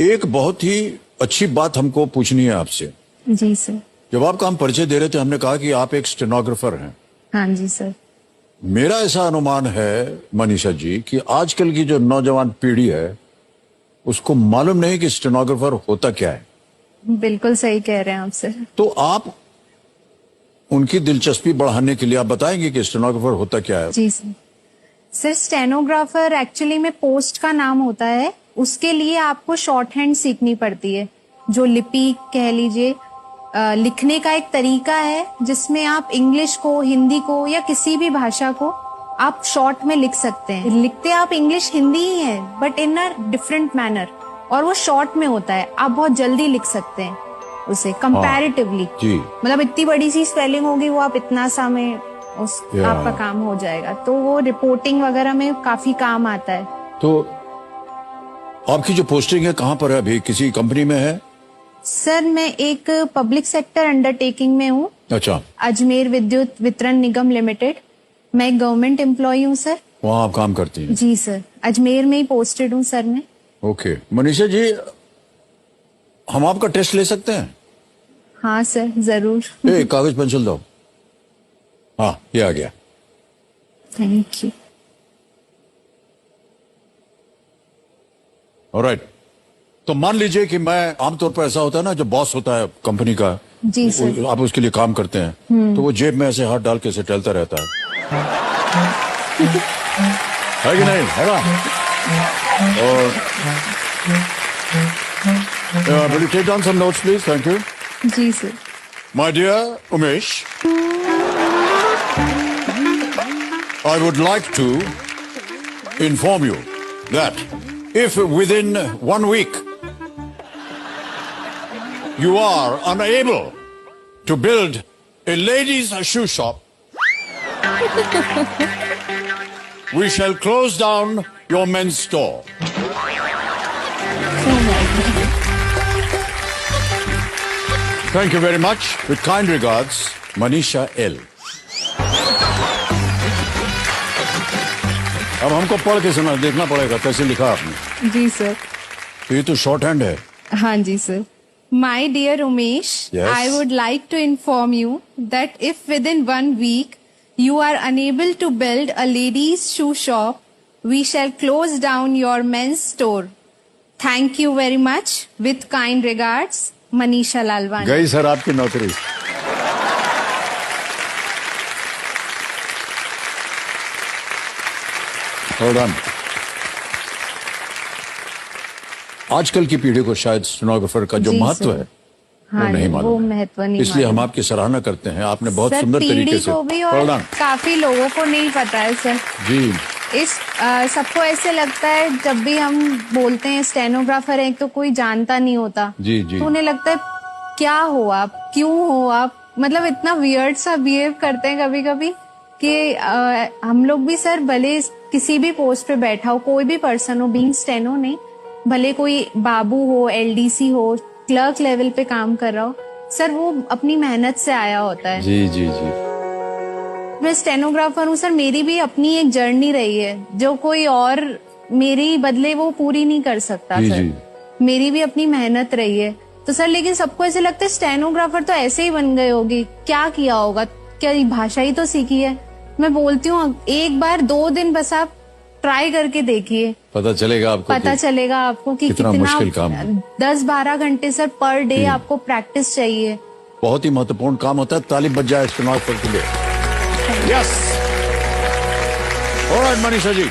एक बहुत ही अच्छी बात हमको पूछनी है आपसे। जी सर। जब आपका हम परिचय दे रहे थे हमने कहा कि आप एक स्टेनोग्राफर हैं। हाँ जी सर। मेरा ऐसा अनुमान है मनीषा जी कि आजकल की जो नौजवान पीढ़ी है उसको मालूम नहीं कि स्टेनोग्राफर होता क्या है। बिल्कुल सही कह रहे हैं आप सर। तो आप उनकी दिलचस्पी बढ़ाने के लिए आप बताएंगे कि स्टेनोग्राफर होता क्या है। जी सर। सर स्टेनोग्राफर एक्चुअली में पोस्ट का नाम होता है। उसके लिए आपको शॉर्ट हैंड सीखनी पड़ती है, जो लिपि कह लीजिए, लिखने का एक तरीका है जिसमें आप इंग्लिश को, हिंदी को या किसी भी भाषा को आप शॉर्ट में लिख सकते हैं। लिखते आप इंग्लिश हिंदी ही है but in a different manner, और वो शॉर्ट में होता है। आप बहुत जल्दी लिख सकते हैं उसे कंपैरेटिवली। जी। मतलब इतनी बड़ी सी स्पेलिंग होगी वो आप इतना सा में आपका काम हो जाएगा। तो वो रिपोर्टिंग वगैरह में काफी काम आता है। तो आपकी जो पोस्टिंग है कहाँ पर है अभी, किसी कंपनी में है? सर मैं एक पब्लिक सेक्टर अंडरटेकिंग में हूँ। अच्छा। अजमेर विद्युत वितरण निगम लिमिटेड। मैं एक गवर्नमेंट एम्प्लॉय हूँ सर। वहाँ आप काम करती हैं? जी सर, अजमेर में ही पोस्टेड हूँ सर मैं। ओके मनीषा जी, हम आपका टेस्ट ले सकते हैं? हाँ सर जरूर। एक कागज पेंसिल दो। हाँ ये आ गया। Thank you. ऑलराइट। तो मान लीजिए कि मैं, आमतौर पर ऐसा होता है ना, जो बॉस होता है कंपनी का, जी सर। आप उसके लिए काम करते हैं तो वो जेब में ऐसे हाथ डाल के ऐसे टहलता रहता है कि नहीं, है ना? और will you take down some notes please? Thank you. जी sir. My dear Umesh, I would like to inform you that if within 1 week you are unable to build a ladies' shoe shop, we shall close down your men's store. Thank you very much. With kind regards, Manisha L. अब हमको पढ़ के सुना देखना पड़ेगा कैसे लिखा आपने। जी सर। तो ये तो शॉर्ट हैंड है। हाँ जी sir. My dear Umesh, Yes. I would like to inform you that if within 1 week you are unable to build a ladies' shoe shop, we shall close down your men's store. Thank you very much. With kind regards, Manisha Lalwani. गई sir आपकी नौकरी। Hold on. आजकल की पीढ़ी को शायद stenographer का जो जी महत्व सर। है हाँ वो नहीं वो मालूम है। महत्व नहीं इसलिए हम मालूम। आपकी सराहना करते हैं। आपने बहुत सर सुंदर तरीके पीढ़ी से। को भी Hold और on. काफी लोगों को नहीं पता है सर। जी। सबको ऐसे लगता है जब भी हम बोलते हैं स्टेनोग्राफर है तो कोई जानता नहीं होता। जी, जी। तो उन्हें लगता है क्या हो आप, क्यों हो आप, मतलब इतना वियर्ड सा बिहेव करते हैं कभी कभी कि हम लोग भी सर भले किसी भी पोस्ट पे बैठा हो, कोई भी पर्सन हो, बीइंग स्टेनो नहीं, भले कोई बाबू हो, एलडीसी हो, क्लर्क लेवल पे काम कर रहा हो, सर वो अपनी मेहनत से आया होता है। जी जी जी। मैं स्टेनोग्राफर हूँ सर। मेरी भी अपनी एक जर्नी रही है जो कोई और मेरी बदले वो पूरी नहीं कर सकता जी, सर। जी। मेरी भी अपनी मेहनत रही है तो सर, लेकिन सबको ऐसे लगता है स्टेनोग्राफर तो ऐसे ही बन गए होगी, क्या किया होगा, क्या भाषा ही तो सीखी है। मैं बोलती हूँ एक बार 2 दिन बस आप ट्राई करके देखिए, पता चलेगा आपको। पता चलेगा आपको कि कितना मुश्किल काम है। 10-12 घंटे सर पर डे आपको प्रैक्टिस चाहिए। बहुत ही महत्वपूर्ण काम होता है। ताली बज जाए स्टेनोग्राफर के लिए। यस। ऑलराइट मनीषा जी।